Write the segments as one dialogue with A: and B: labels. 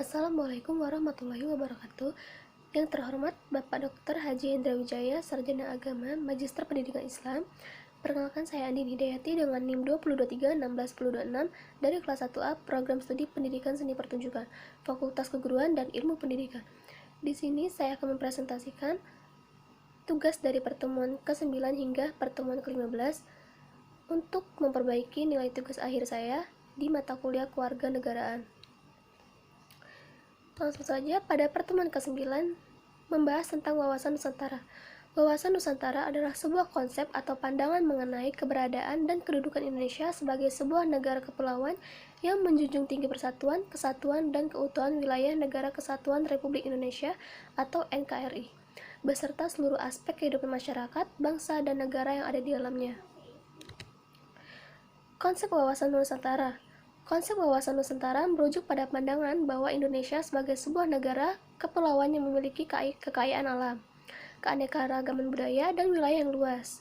A: Assalamualaikum warahmatullahi wabarakatuh. Yang terhormat Bapak Dr. Haji Hendra Wijaya, Sarjana Agama, Magister Pendidikan Islam. Perkenalkan, saya Andin Hidayati dengan NIM 2023-16-1026 dari kelas 1A Program Studi Pendidikan Seni Pertunjukan, Fakultas Keguruan dan Ilmu Pendidikan. Di sini saya akan mempresentasikan tugas dari pertemuan ke-9 hingga pertemuan ke-15 untuk memperbaiki nilai tugas akhir saya di mata kuliah Kewarganegaraan. Langsung saja, pada pertemuan ke-9 membahas tentang wawasan Nusantara. Wawasan Nusantara adalah sebuah konsep atau pandangan mengenai keberadaan dan kedudukan Indonesia sebagai sebuah negara kepulauan yang menjunjung tinggi persatuan, kesatuan, dan keutuhan wilayah Negara Kesatuan Republik Indonesia atau NKRI, beserta seluruh aspek kehidupan masyarakat, bangsa, dan negara yang ada di dalamnya. Konsep wawasan Nusantara. Konsep wawasan Nusantara merujuk pada pandangan bahwa Indonesia sebagai sebuah negara kepulauan yang memiliki kekayaan alam, keanekaragaman budaya, dan wilayah yang luas.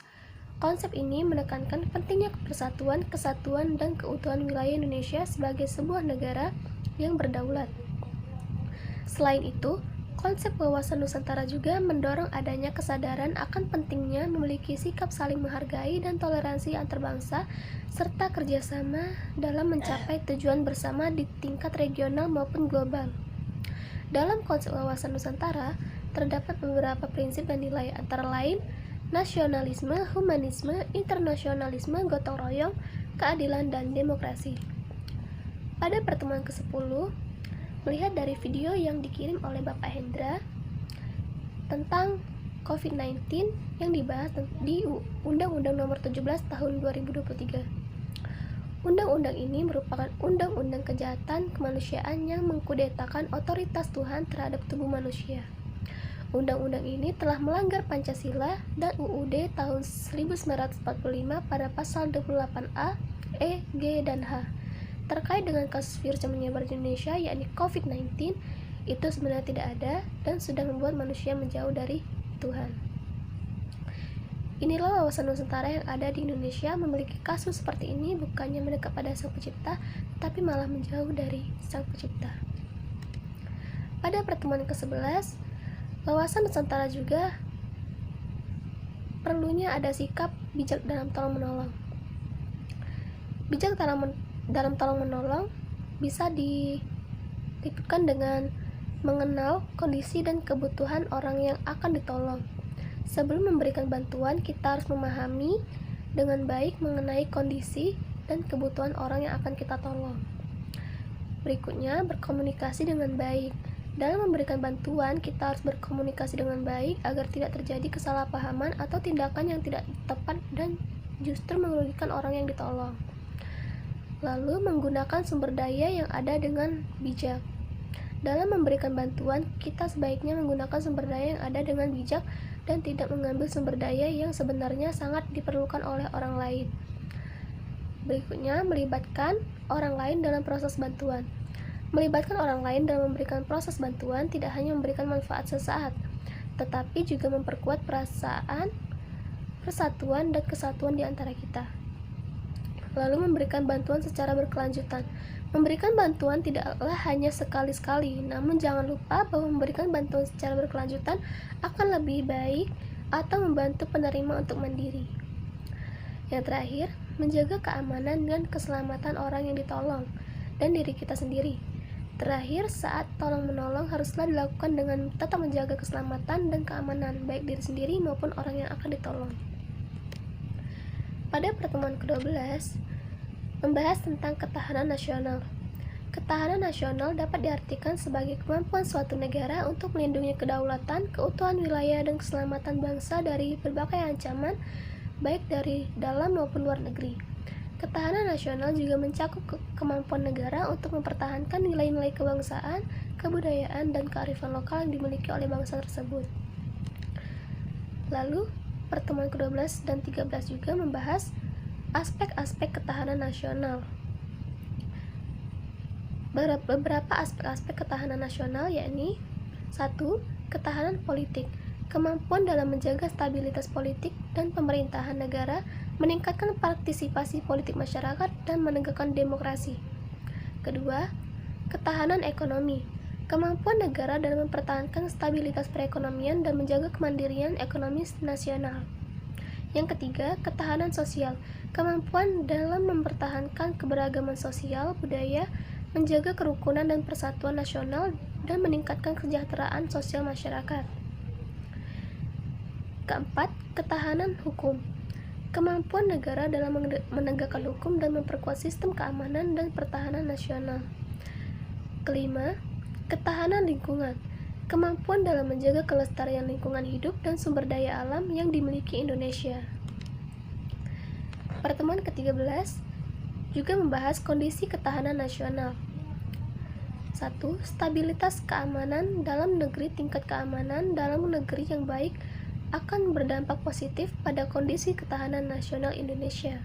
A: Konsep ini menekankan pentingnya persatuan, kesatuan, dan keutuhan wilayah Indonesia sebagai sebuah negara yang berdaulat. Selain itu, konsep wawasan Nusantara juga mendorong adanya kesadaran akan pentingnya memiliki sikap saling menghargai dan toleransi antar bangsa, serta kerjasama dalam mencapai tujuan bersama di tingkat regional maupun global. Dalam konsep wawasan Nusantara, terdapat beberapa prinsip dan nilai, antara lain nasionalisme, humanisme, internasionalisme, gotong royong, keadilan, dan demokrasi. Pada pertemuan ke-10, melihat dari video yang dikirim oleh Bapak Hendra tentang COVID-19 yang dibahas di Undang-Undang Nomor 17 Tahun 2023. Undang-undang ini merupakan undang-undang kejahatan kemanusiaan yang mengkudetakan otoritas Tuhan terhadap tubuh manusia. Undang-undang ini telah melanggar Pancasila dan UUD tahun 1945 pada pasal 28A, E, G, dan H. Terkait dengan kasus virus yang menyebar di Indonesia, yakni COVID-19, itu sebenarnya tidak ada dan sudah membuat manusia menjauh dari Tuhan. Inilah wawasan Nusantara yang ada di Indonesia. Memiliki kasus seperti ini bukannya mendekat pada Sang Pencipta, tapi malah menjauh dari Sang Pencipta. Pada pertemuan ke-11, wawasan Nusantara juga perlunya ada sikap bijak dalam tolong-menolong. Bijak dalam tolong-menolong bisa dilipukan dengan mengenal kondisi dan kebutuhan orang yang akan ditolong. Sebelum memberikan bantuan, kita harus memahami dengan baik mengenai kondisi dan kebutuhan orang yang akan kita tolong. Berikutnya, berkomunikasi dengan baik. Dalam memberikan bantuan, kita harus berkomunikasi dengan baik agar tidak terjadi kesalahpahaman atau tindakan yang tidak tepat dan justru merugikan orang yang ditolong. Lalu, menggunakan sumber daya yang ada dengan bijak. Dalam memberikan bantuan, kita sebaiknya menggunakan sumber daya yang ada dengan bijak dan tidak mengambil sumber daya yang sebenarnya sangat diperlukan oleh orang lain. Berikutnya, melibatkan orang lain dalam proses bantuan. Melibatkan orang lain dalam memberikan proses bantuan tidak hanya memberikan manfaat sesaat, tetapi juga memperkuat perasaan persatuan dan kesatuan di antara kita. Lalu, memberikan bantuan secara berkelanjutan. Memberikan bantuan tidaklah hanya sekali-sekali, namun jangan lupa bahwa memberikan bantuan secara berkelanjutan akan lebih baik atau membantu penerima untuk mandiri. Yang terakhir, menjaga keamanan dan keselamatan orang yang ditolong dan diri kita sendiri. Terakhir, saat tolong-menolong haruslah dilakukan dengan tetap menjaga keselamatan dan keamanan baik diri sendiri maupun orang yang akan ditolong. Pada pertemuan ke-12, membahas tentang ketahanan nasional. Ketahanan nasional dapat diartikan sebagai kemampuan suatu negara untuk melindungi kedaulatan, keutuhan wilayah, dan keselamatan bangsa dari berbagai ancaman, baik dari dalam maupun luar negeri. Ketahanan nasional juga mencakup kemampuan negara untuk mempertahankan nilai-nilai kebangsaan, kebudayaan, dan kearifan lokal yang dimiliki oleh bangsa tersebut. Lalu, pertemuan ke-12 dan 13 juga membahas aspek-aspek ketahanan nasional. Beberapa aspek-aspek ketahanan nasional yakni 1. Ketahanan politik. Kemampuan dalam menjaga stabilitas politik dan pemerintahan negara, meningkatkan partisipasi politik masyarakat, dan menegakkan demokrasi. Kedua, ketahanan ekonomi. Kemampuan negara dalam mempertahankan stabilitas perekonomian dan menjaga kemandirian ekonomi nasional. Yang ketiga, ketahanan sosial. Kemampuan dalam mempertahankan keberagaman sosial, budaya, menjaga kerukunan dan persatuan nasional, dan meningkatkan kesejahteraan sosial masyarakat. Keempat, ketahanan hukum. Kemampuan negara dalam menegakkan hukum dan memperkuat sistem keamanan dan pertahanan nasional. Kelima, ketahanan lingkungan. Kemampuan dalam menjaga kelestarian lingkungan hidup dan sumber daya alam yang dimiliki Indonesia. Pertemuan ke-13 juga membahas kondisi ketahanan nasional. 1. Stabilitas keamanan dalam negeri. Tingkat keamanan dalam negeri yang baik akan berdampak positif pada kondisi ketahanan nasional Indonesia.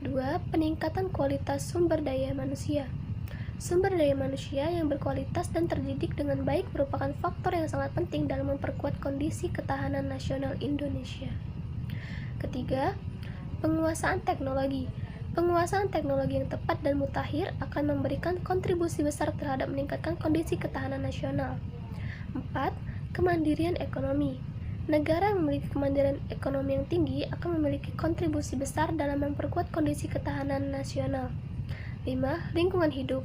A: 2. Peningkatan kualitas sumber daya manusia. Sumber daya manusia yang berkualitas dan terdidik dengan baik merupakan faktor yang sangat penting dalam memperkuat kondisi ketahanan nasional Indonesia. Ketiga, penguasaan teknologi. Penguasaan teknologi yang tepat dan mutakhir akan memberikan kontribusi besar terhadap meningkatkan kondisi ketahanan nasional. 4. Kemandirian ekonomi. Negara yang memiliki kemandirian ekonomi yang tinggi akan memiliki kontribusi besar dalam memperkuat kondisi ketahanan nasional. 5. Lingkungan hidup.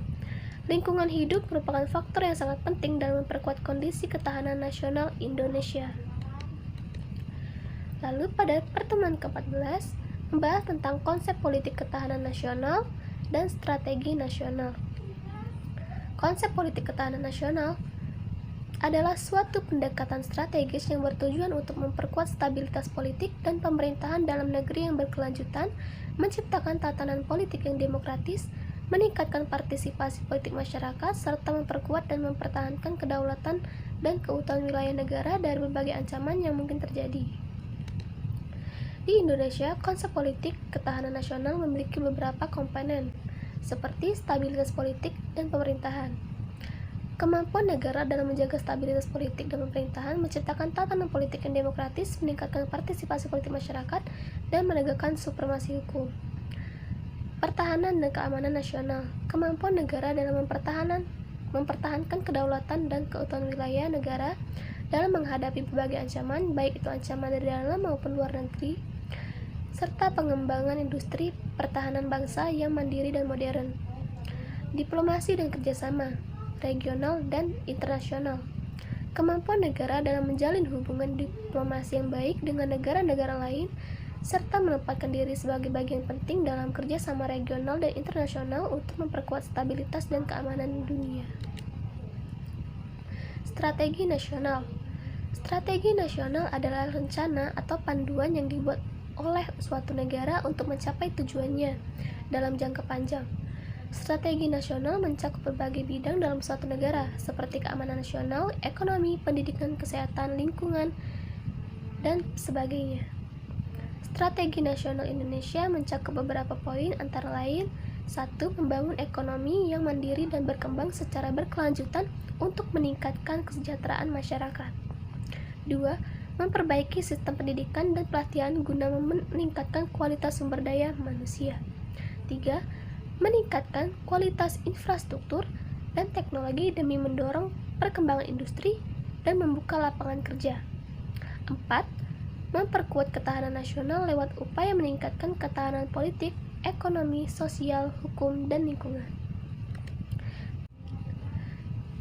A: Lingkungan hidup merupakan faktor yang sangat penting dalam memperkuat kondisi ketahanan nasional Indonesia. Lalu pada pertemuan ke-14 membahas tentang konsep politik ketahanan nasional dan strategi nasional. Konsep politik ketahanan nasional adalah suatu pendekatan strategis yang bertujuan untuk memperkuat stabilitas politik dan pemerintahan dalam negeri yang berkelanjutan, menciptakan tatanan politik yang demokratis, meningkatkan partisipasi politik masyarakat, serta memperkuat dan mempertahankan kedaulatan dan keutuhan wilayah negara dari berbagai ancaman yang mungkin terjadi. Di Indonesia, konsep politik ketahanan nasional memiliki beberapa komponen, seperti stabilitas politik dan pemerintahan. Kemampuan negara dalam menjaga stabilitas politik dan pemerintahan, menciptakan tatanan politik yang demokratis, meningkatkan partisipasi politik masyarakat, dan menegakkan supremasi hukum. Pertahanan dan keamanan nasional. Kemampuan negara dalam mempertahankan kedaulatan dan keutuhan wilayah negara dalam menghadapi berbagai ancaman, baik itu ancaman dari dalam maupun luar negeri, serta pengembangan industri pertahanan bangsa yang mandiri dan modern. Diplomasi dan kerjasama regional dan internasional. Kemampuan negara dalam menjalin hubungan diplomasi yang baik dengan negara-negara lain, serta menempatkan diri sebagai bagian penting dalam kerjasama regional dan internasional untuk memperkuat stabilitas dan keamanan dunia. Strategi nasional. Strategi nasional adalah rencana atau panduan yang dibuat oleh suatu negara untuk mencapai tujuannya dalam jangka panjang. Strategi nasional mencakup berbagai bidang dalam suatu negara, seperti keamanan nasional, ekonomi, pendidikan, kesehatan, lingkungan, dan sebagainya. Strategi nasional Indonesia mencakup beberapa poin, antara lain: 1. Membangun ekonomi yang mandiri dan berkembang secara berkelanjutan untuk meningkatkan kesejahteraan masyarakat. 2. Memperbaiki sistem pendidikan dan pelatihan guna meningkatkan kualitas sumber daya manusia. 3. Meningkatkan kualitas infrastruktur dan teknologi demi mendorong perkembangan industri dan membuka lapangan kerja. 4. Memperkuat ketahanan nasional lewat upaya meningkatkan ketahanan politik, ekonomi, sosial, hukum, dan lingkungan.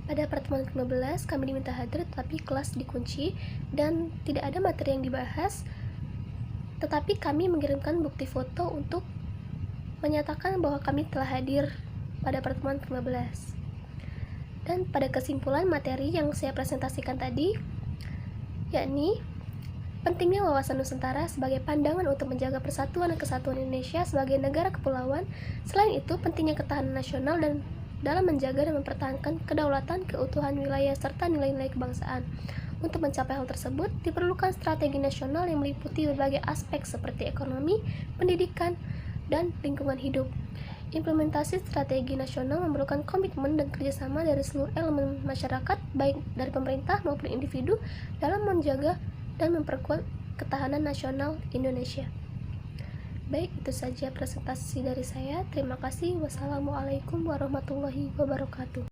A: Pada pertemuan ke-15 kami diminta hadir tetapi kelas dikunci dan tidak ada materi yang dibahas, tetapi kami mengirimkan bukti foto untuk menyatakan bahwa kami telah hadir pada pertemuan ke-15. Dan pada kesimpulan materi yang saya presentasikan tadi, yakni pentingnya wawasan Nusantara sebagai pandangan untuk menjaga persatuan dan kesatuan Indonesia sebagai negara kepulauan. Selain itu, pentingnya ketahanan nasional dan dalam menjaga dan mempertahankan kedaulatan, keutuhan wilayah, serta nilai-nilai kebangsaan. Untuk mencapai hal tersebut, diperlukan strategi nasional yang meliputi berbagai aspek seperti ekonomi, pendidikan, dan lingkungan hidup. Implementasi strategi nasional memerlukan komitmen dan kerjasama dari seluruh elemen masyarakat, baik dari pemerintah maupun individu, dalam menjaga dan memperkuat ketahanan nasional Indonesia. Baik, itu saja presentasi dari saya. Terima kasih. Wassalamualaikum warahmatullahi wabarakatuh.